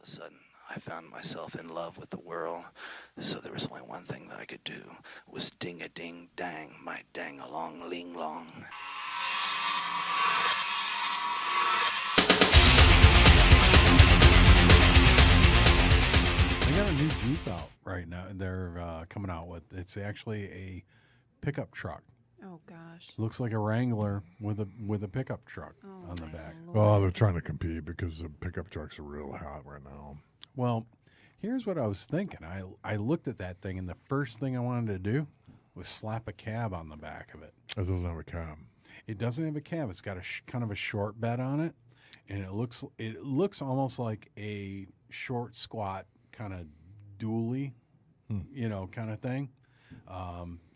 a sudden, I found myself in love with the world. So there was only one thing that I could do, was ding-a-ding-dang, my dang-along-ling-long. They got a new Jeep out right now. They're coming out with, it's actually a pickup truck. Oh gosh. Looks like a Wrangler with a pickup truck on the back. Oh, they're trying to compete because the pickup trucks are real hot right now. Well, here's what I was thinking. I looked at that thing, and the first thing I wanted to do was slap a cab on the back of it. It doesn't have a cab. It doesn't have a cab. It's got a kind of a short bed on it, and it looks almost like a short, squat kind of dually, kind of thing.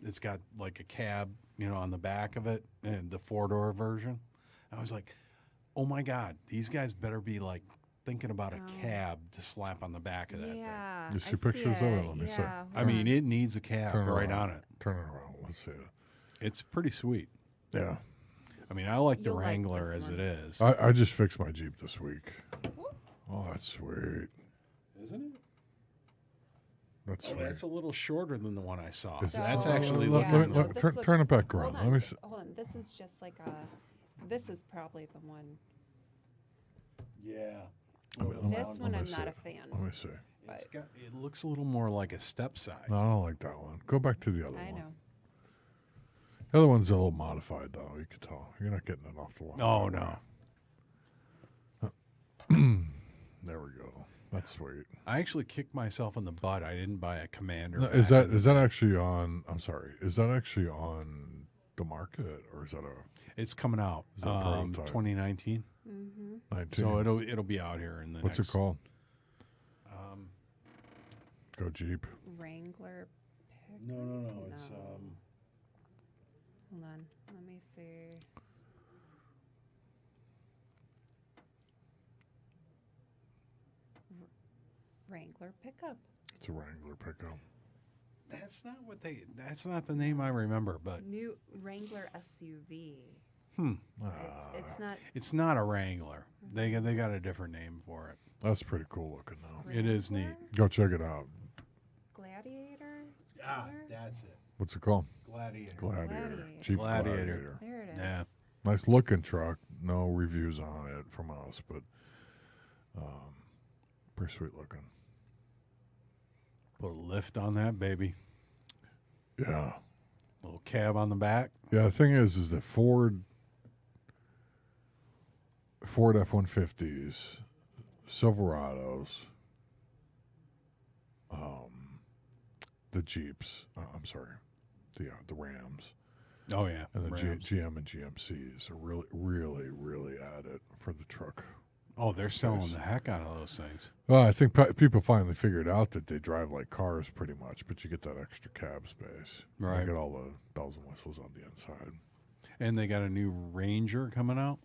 It's got like a cab, on the back of it, and the 4-door version. I was like, oh my God, these guys better be like thinking about a cab to slap on the back of that thing. You see pictures of it? Let me see. I mean, it needs a cab right on it. Turn it around. Let's see it. It's pretty sweet. Yeah. I mean, I like the You'll like Wrangler this as one. it is. I just fixed my Jeep this week. Oh, that's sweet. Isn't it? That's Oh, sweet. that's a little shorter than the one I saw. Is it- That's So- actually Let looking. me- No, let- this turn- looks- turn it back around. Hold Let on, me see. hold on. This is just like a. This is probably the one. Yeah. Let me- This let one me I'm see not a it. fan. Let me see. It looks a little more like a step side. No, I don't like that one. Go back to the other I one. know. The other one's a little modified, though. You can tell. You're not getting it off the line. Oh, no. There we go. That's sweet. I actually kicked myself in the butt. I didn't buy a Commander. No, back is that in is that actually on? I'm sorry. Is that actually on the market, or is that a It's coming out. Is that prototype? 2019. Mm-hmm. 19? So it'll be out here in the What's next. it called? Um, Go Jeep. Wrangler. no. It's Hold on. Let me see. Wrangler pickup. It's a Wrangler pickup. That's not the name I remember, but New Wrangler SUV. Ah, It's not. it's not a Wrangler. They got a different name for it. that's pretty cool looking, though. It is neat. Wrangler? Go check it out. Gladiator. Ah, Scooter? that's it. What's it called? Gladiator. Gladiator. Jeep Gladiator. Gladiator. There it is. Yeah. Nice looking truck. No reviews on it from us, but pretty sweet looking. Put a lift on that baby. Yeah. Little cab on the back. Yeah, the thing is that Ford F-150s, Silverados, the Jeeps, I'm sorry, the Rams, Oh yeah. and the Rams. GM and GMCs are really, really, really at it for the truck. Oh, they're selling the heck out of those things. Well, I think people finally figured out that they drive like cars pretty much, but you get that extra cab space. Right. You get all the bells and whistles on the inside. And they got a new Ranger coming out.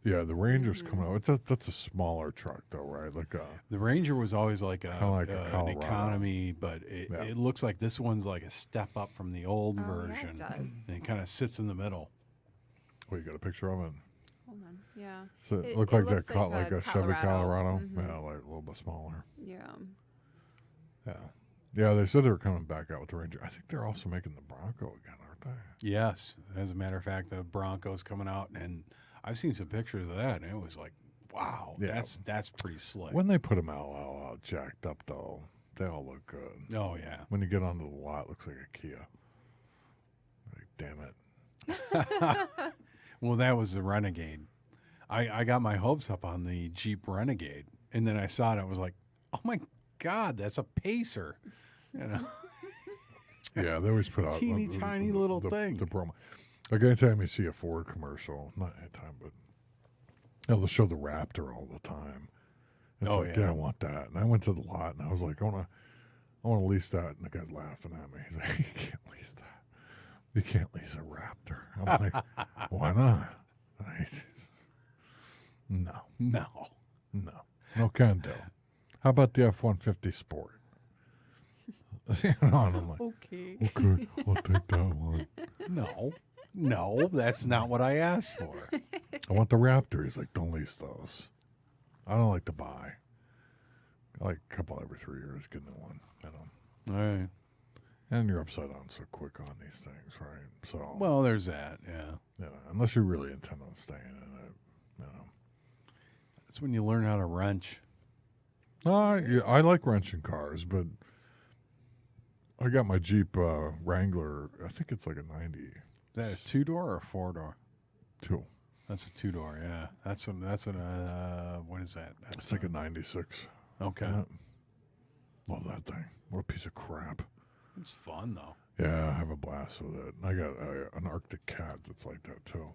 Yeah, the Ranger's coming out. That's a smaller truck, though, right? Like The Ranger was always like Kinda like a an Colorado. economy, but Yeah. it looks like this one's like a step up from the old Oh, yeah, it version. does. And it kind of sits in the middle. well, you got a picture of it. Hold on. Yeah. So it It- looked it like that, looks like like a a Chevy Colorado. Colorado. Mhm. Yeah, like a little bit smaller. Yeah. Yeah, yeah. They said they were coming back out with the Ranger. I think they're also making the Bronco again, aren't they? Yes. As a matter of fact, the Bronco's coming out, and I've seen some pictures of that, and it was like, wow, Yeah. that's pretty slick. When they put them all jacked up, though, they all look good. Oh, yeah. When you get onto the lot, it looks like a Kia. Like, damn it. Well, that was the Renegade. I got my hopes up on the Jeep Renegade, and then I saw it. I was like, oh, my God, that's a Pacer. You know? Yeah, they always put out Teeny tiny little thing. The promo. Like anytime you see a Ford commercial, not anytime, but they'll show the Raptor all the time. It's Oh, like, yeah. yeah, I want that. And I went to the lot and I was like, I want to lease that. And the guy's laughing at me. He's like, you can't lease that. You can't lease a Raptor. I'm like, why not? And he says, no, no can do. How about the F-150 Sport? You know, and I'm like, Okay. okay, I'll take that one. No, that's not what I asked for. I want the Raptor. He's like, don't lease those. I don't like to buy. Like a couple every 3 years, get a new one. You know. All right. And you're upside down so quick on these things, right? So, Well, there's that. Yeah. you know, unless you really intend on staying in it, you know. That's when you learn how to wrench. Yeah, I like wrenching cars, but I got my Jeep Wrangler. I think it's like a 92. Is that a 2-door or a 4-door? That's a 2-door. Yeah. That's what is that? That's It's like a 96. okay. Yeah. Love that thing. What a piece of crap. It's fun though. Yeah, I have a blast with it. I got an Arctic cat that's like that too.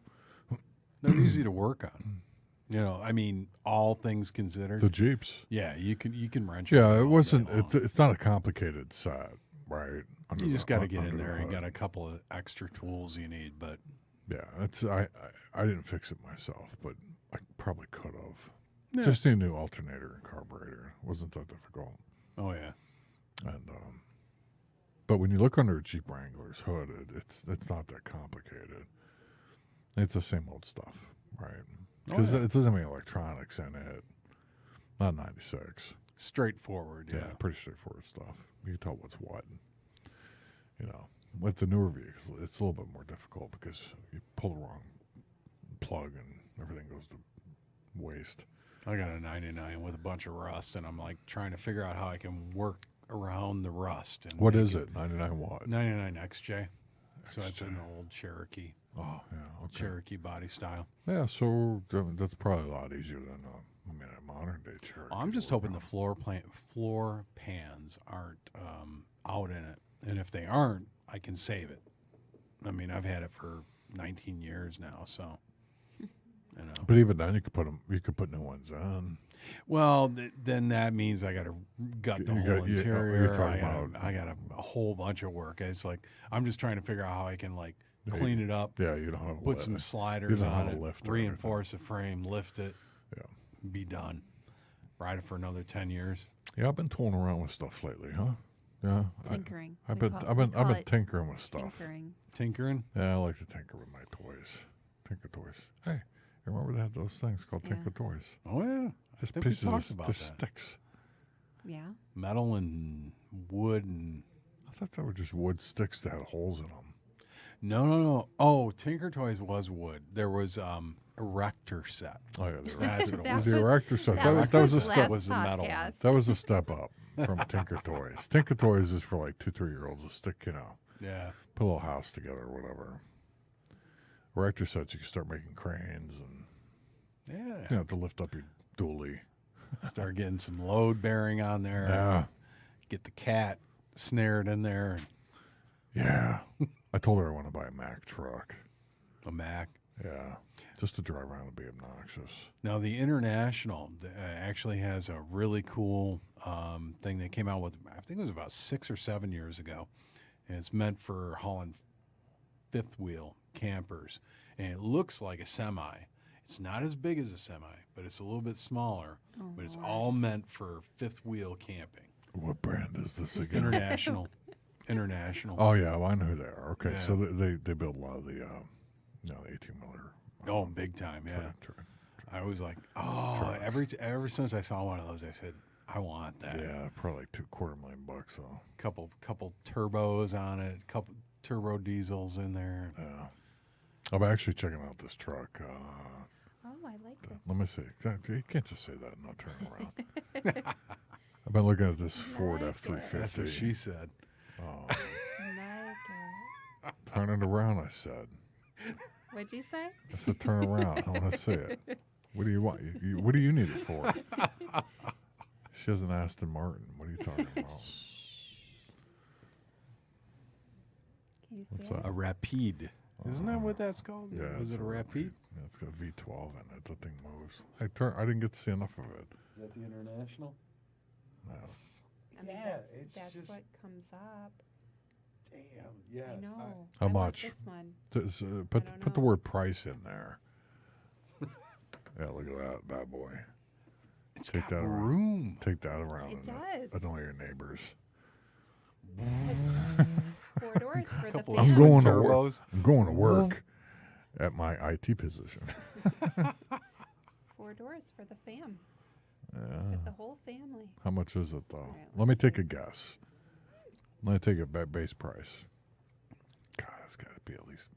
They're easy to work on. You know, I mean, all things considered. The Jeeps. Yeah, you can wrench. Yeah, all it day wasn't. long. It's not a complicated set, right? Under You just the- got to get under in the there and hood. got a couple of extra tools you need. But Yeah, it's I didn't fix it myself, but I probably could have. yeah. Just need a new alternator and carburetor. It wasn't that difficult. Oh yeah. And but when you look under a Jeep Wrangler's hood, it's not that complicated. It's the same old stuff, right? Because Oh, yeah. it doesn't have any electronics in it. Not 96. Straightforward. Yeah, Yeah. pretty straightforward stuff. You can tell what's what. You know, with the newer vehicles, it's a little bit more difficult because you pull the wrong plug and everything goes to waste. I got a 99 with a bunch of rust, and I'm like trying to figure out how I can work around the rust. And What make is it? 99 watt? 99 XJ. So it's XJ. an old Cherokee Oh, yeah. Okay. Cherokee body style. Yeah, so that's probably a lot easier than a modern day Cherokee. I'm just to work hoping the on. floor pans aren't out in it, and if they aren't, I can save it. I mean, I've had it for 19 years now, so you know. But even then, you could put new ones in. Well, then that means I got to gut the You whole got- you- interior. you're talking about- I got a whole bunch of work. It's like I'm just trying to figure out how I can like Yeah, clean it up, Yeah, you don't have to put some sliders don't know how on to it, lift or reinforce the frame, lift it, Yeah. be done. Ride it for another 10 years. Yeah, I've been tooling around with stuff lately, huh? Yeah. Tinkering. I've We been call- I've we been call it tinkering with stuff. Tinkering. Tinkering. Yeah, I like to tinker with my toys. Tinker toys. Hey, you remember they had those things called Yeah. Tinker toys? Oh yeah, Just I think we pieces talked of about just that. sticks. Yeah. Metal and wood and I thought they were just wood sticks that had holes in them. no. Oh, Tinker Toys was wood. There was erector set. Oh yeah, they were. That's what it That was. The was- erector set. that That was a was step. last was the metal one. podcast. That was a step up from Tinker Toys. Tinker Toys is for like 2-3-year-olds. A stick, Yeah. put a little house together or whatever. Erector sets, you can start making cranes and Yeah. to lift up your dually. Start getting some load bearing on there. Yeah, Get the cat snared in there. yeah. I told her I want to buy a Mack truck. A Mac. Yeah, just to drive around and be obnoxious. Now the International actually has a really cool thing they came out with. I think it was about 6 or 7 years ago, and it's meant for hauling fifth wheel campers, and it looks like a semi. It's not as big as a semi, but it's a little bit smaller. Oh, But it's Lord. all meant for fifth wheel camping. What brand is this again? International. International. Oh yeah, well, I know who they are. Okay, Yeah. so they build a lot of the 18-wheeler. Oh, big time, yeah. I was like, oh, Trucks. ever since I saw one of those, I said, I want that. Yeah, probably like $250,000. So Couple turbos on it, couple turbo diesels in there. yeah, I'm actually checking out this truck. Oh, I like this. Let me see. You can't just say that and not turn around. I've been looking at this Ford Like it. F-350. That's what she said. Oh, Like it. turn it around, I said. What'd you say? I said turn around. I want to see it. What do you want? What do you need it for? She has an Aston Martin. What are you talking about? Can you see What's it? that? A Rapide. Isn't that what that's called? Yeah, Was it's it a Rapide? Yeah, it's got a V12 in it. That thing moves. I didn't get to see enough of it. Is that the International? No. I mean, that's what comes up. Damn. Yeah. I know. How I like much? this one. Put don't put the know. word price in there. Yeah, look at that bad boy. It's Take got that around. room. Take that around. It and does. annoy your neighbors. 4 doors for the Couple fan. I'm going to turbos. work. I'm going to work at my IT position. 4 doors for the fan. Yeah. Fit the whole whole family. How much is it though? right, Let me let's take see. a guess. Let me take a base price. God, it's got to be at least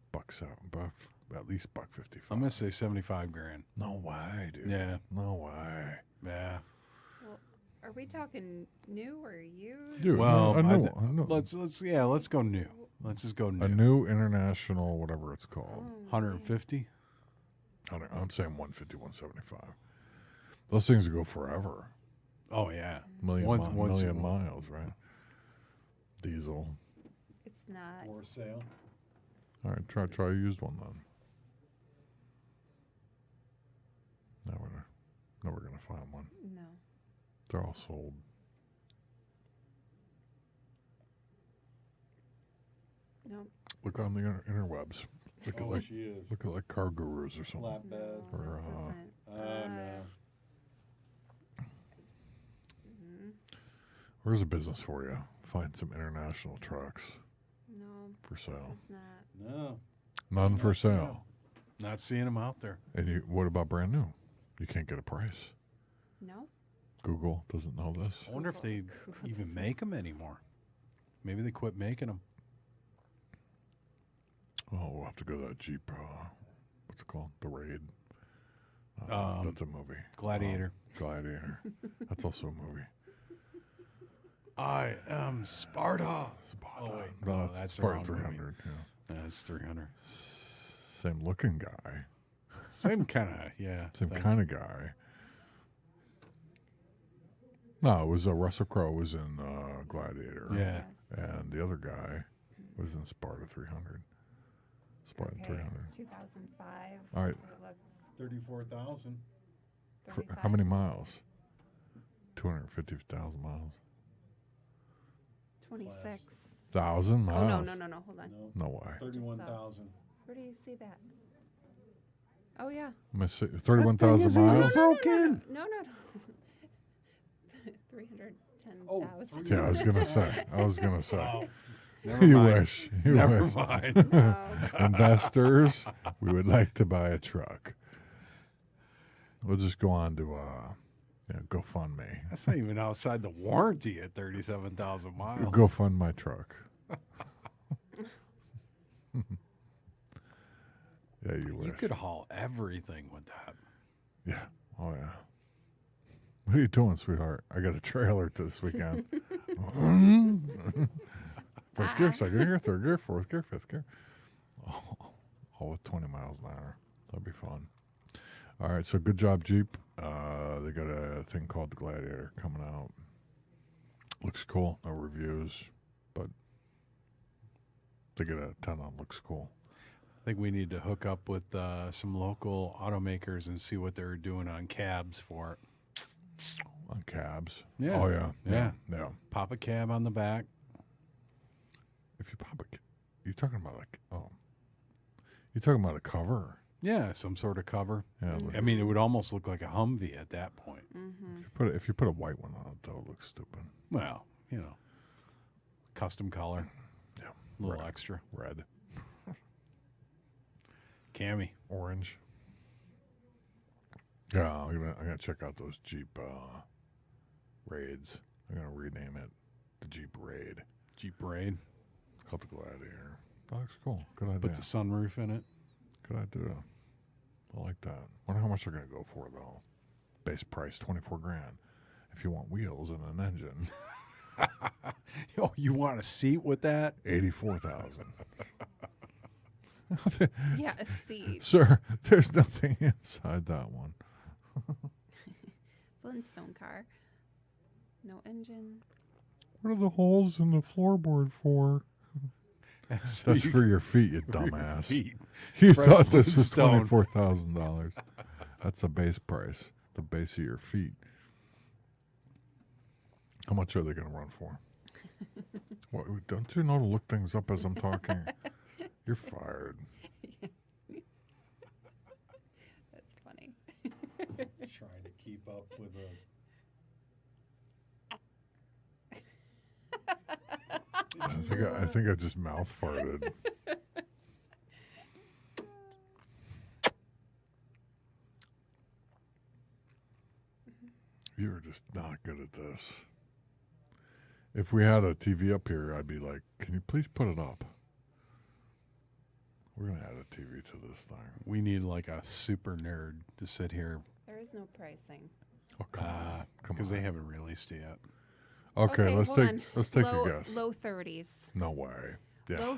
at least $1.55. I'm gonna say 75 grand. No way, dude. Yeah, No way. yeah. Well, are we talking new or used? Dude, Well, I know. Let's go new. Let's just go new. A new international, whatever it's called. 150. I'm saying 150, 175. Those things go forever. Oh yeah. Million Once- miles, right? Diesel. It's not. For sale. All right, try a used one then. Now we're gonna find one. No. They're all sold. No. Look on the interwebs. Look at she is. look at like car gurus or something. Flatbed. No, Or, this isn't. no. Where's a business for you? Find some international trucks No, for sale. it's not. No. None for Not sale. sale. Not seeing them out there. And what about brand new? You can't get a price. No. Google doesn't know this. I wonder if they even make them anymore. Maybe they quit making them. Oh, we'll have to go to that Jeep. What's it called? The Raid. That's a movie. Gladiator. Gladiator. That's also a movie. I am Sparta. Sparta. Oh, wait. No, No, that's that's the Sparta wrong movie. 300. Yeah. That's 300. Same looking guy. Same kind of, yeah. Same thing. kind of guy. No, it was Russell Crowe was in Gladiator. Yeah. And the other guy was in Sparta 300. Sparta Okay, 300. 2005. All right. It looks 34,000. For 35. how many miles? 250,000 miles. 26. 1,000 miles? Oh, no. Hold on. No way. 31,000. Where do you see that? Oh, yeah. I'm gonna say 31,000 miles? Broken. No. 310,000. Oh, Yeah, I was gonna say. Oh, never You mind. wish. You Never wish. mind. No. Investors, we would like to buy a truck. We'll just go on to GoFundMe. That's not even outside the warranty at 37,000 miles. Go fund my truck. Yeah, you wish. You could haul everything with that. Yeah. Oh, yeah. What are you doing, sweetheart? I got a trailer to this weekend. First gear, second gear, third gear, fourth gear, fifth gear. Oh, all with 20 miles an hour. That'd be fun. All right, so good job, Jeep. They got a thing called the Gladiator coming out. Looks cool. No reviews, but they get a 10 on. Looks cool. I think we need to hook up with some local automakers and see what they're doing on cabs for it. On cabs. Yeah. Oh, yeah. Yeah. Yeah. Pop a cab on the back. If you pop a, you're talking about you're talking about a cover. Yeah, some sort of cover. Yeah. I mean, it would almost look like a Humvee at that point. If you put a white one on it, that'll look stupid. Well, custom color, Yeah. a little extra. Red. Cami. Orange. Yeah, I'm gonna check out those Jeep Raids. I'm gonna rename it the Jeep Raid. Jeep Raid. It's called the Gladiator. That looks cool. Good idea. Put the sunroof in it. Good idea. I like that. Wonder how much they're gonna go for though. Base price $24,000. If you want wheels and an engine, Oh, you want a seat with that? $84,000. Yeah, a seat. Sir, there's nothing inside that one. Flintstone car. No engine. What are the holes in the floorboard for? So That's you for your feet, you for your dumbass. feet. You Fred thought this was Flintstone. $24,000. That's the base price, the base of your feet. How much are they going to run for? What, don't you know to look things up as I'm talking? You're fired. That's funny. Trying to keep up with a. I think I just mouth farted. not good at this. If we had a TV up here, I'd be like, can you please put it up? We're going to add a TV to this thing. We need like a super nerd to sit here There is no pricing. Oh, come on. Come because on. they haven't released it yet. Okay, let's hold on. take low, a guess. Low 30s. No way. Yeah.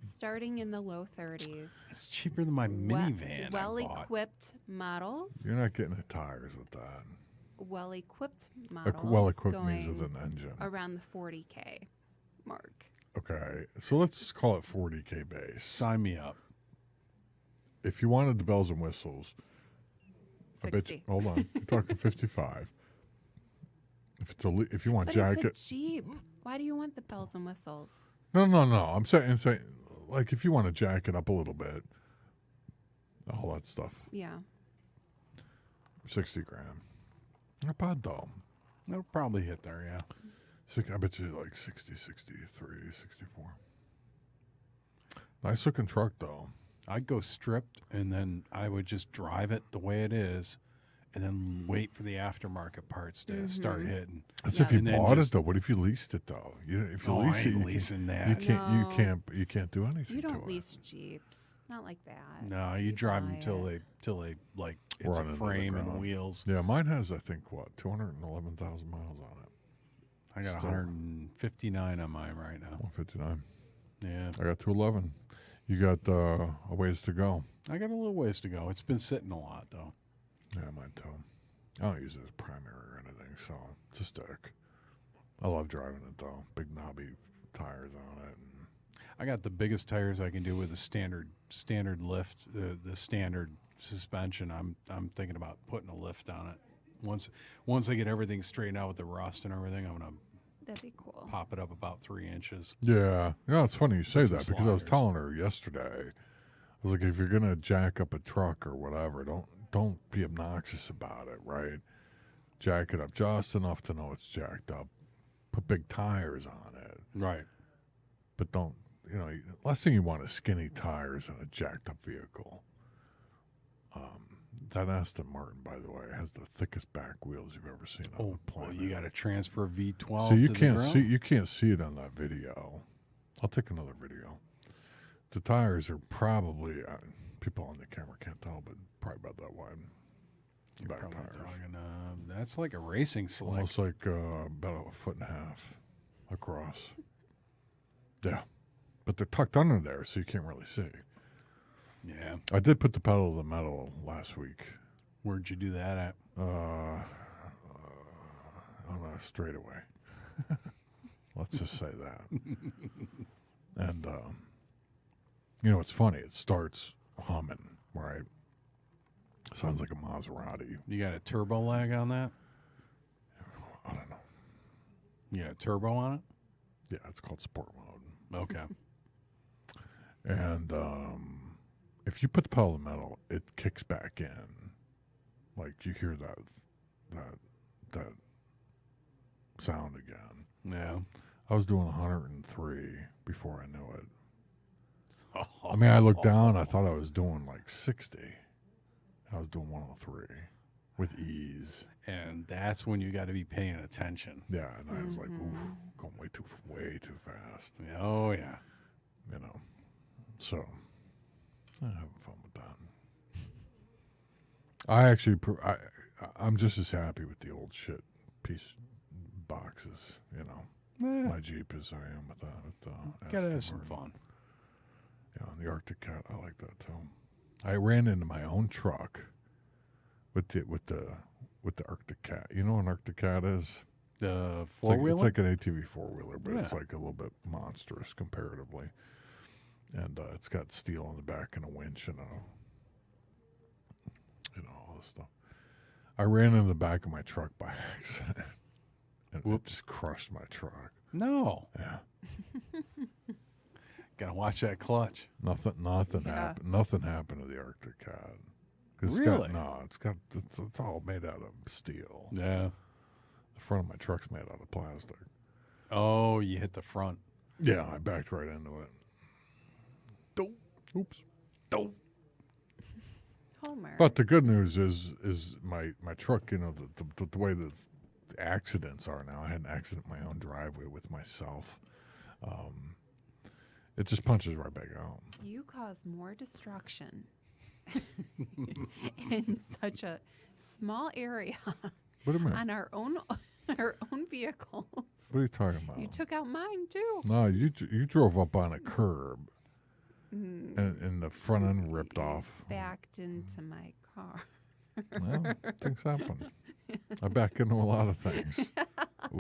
Starting in the low 30s. It's cheaper than my minivan. Well I bought. equipped models. You're not getting the tires with that. Well equipped models. Well equipped means going with an engine. around the 40K mark. Okay, so let's call it 40K base. Sign me up. If you wanted the bells and whistles, I bet you, 60. hold on, you're talking 55. If you want But jacket, it's a Jeep. Why do you want the bells and whistles? no. I'm saying, like if you want to jack it up a little bit, all that stuff, Yeah. 60 grand. Not bad though. It'll probably hit there, yeah. I bet you like 60, 63, 64. Nice looking truck though. I'd go stripped, and then I would just drive it the way it is, and then wait for the aftermarket parts to start hitting. That's Yeah. if you And then bought it just- though. What if you leased it though? If you Oh, lease I it, ain't leasing that. you No. can't do anything. You to don't it. lease Jeeps. Not like that. No, you drive them buy till it. they like it's Run a into the frame and ground. wheels. Yeah, mine has I think what 211,000 miles on it. I got Still. 159 on mine right now. 159. Yeah, I got 211. You got a ways to go. I got a little ways to go. It's been sitting a lot though. Yeah, mine too. I don't use it as primary or anything, so it's a stick. I love driving it though. Big knobby tires on it. And I got the biggest tires I can do with the standard lift, the standard suspension. I'm thinking about putting a lift on it. Once I get everything straightened out with the rust and everything, I'm gonna That'd be cool. pop it up about 3 inches. yeah, it's funny you say Some that because I was sliders. telling her yesterday. I was like, if you're gonna jack up a truck or whatever, don't be obnoxious about it, right? Jack it up just enough to know it's jacked up. Put big tires on it, Right. but don't. Last thing you want is skinny tires in a jacked up vehicle. That Aston Martin, by the way, has the thickest back wheels you've ever seen on the Well, planet. you got to transfer V12. so you to the can't ground? see it on that video. I'll take another video. The tires are probably people on the camera can't tell, but probably about that wide. You're Back probably tires, talking, that's like a racing slick. almost like about a foot and a half across. Yeah, but they're tucked under there, so you can't really see. Yeah. I did put the pedal to the metal last week. Where'd you do that at? On a straightaway. Let's just say that. And it's funny. It starts humming, right? Sounds like a Maserati. You got a turbo lag on that? I don't know. You got a turbo on it? Yeah, it's called sport mode. Okay. And if you put the pedal to the metal, it kicks back in. Like you hear that sound again. Yeah. I was doing 103 before I knew it. I mean, I looked down. I thought I was doing like 60. I was doing 103 with ease. And that's when you got to be paying attention. Yeah, and I was like, oof, going way too fast. Yeah, oh, yeah. So I'm having fun with that. I actually, I'm just as happy with the old shit piece boxes. My Jeep as I am with that. Gotta Aston have some Martin. fun. Yeah, and the Arctic Cat, I like that too. I ran into my own truck with the Arctic Cat. You know what an Arctic Cat is? The It's four like, wheeler? it's like an ATV four wheeler, but it's Yeah. like a little bit monstrous comparatively. And it's got steel on the back and a winch and all this stuff. I ran into the back of my truck by accident, and it just crushed my truck. No. Yeah, Got to watch that clutch. nothing Yeah. happened. Nothing happened to the Arctic Cat. 'Cause Really? it's all made out of steel. Yeah. The front of my truck's made out of plastic. Oh, you hit the front. Yeah, I backed right into it. Oops. Homer. But the good news is my truck. The way the accidents are now. I had an accident in my own driveway with myself. It just punches right back out. You cause more destruction in such a small area Wait a minute. on our own vehicles. What are you talking about? You took out mine too. No, you drove up on a curb, and the front end ripped off. Backed into my car. Well, things happen. I back into a lot of things.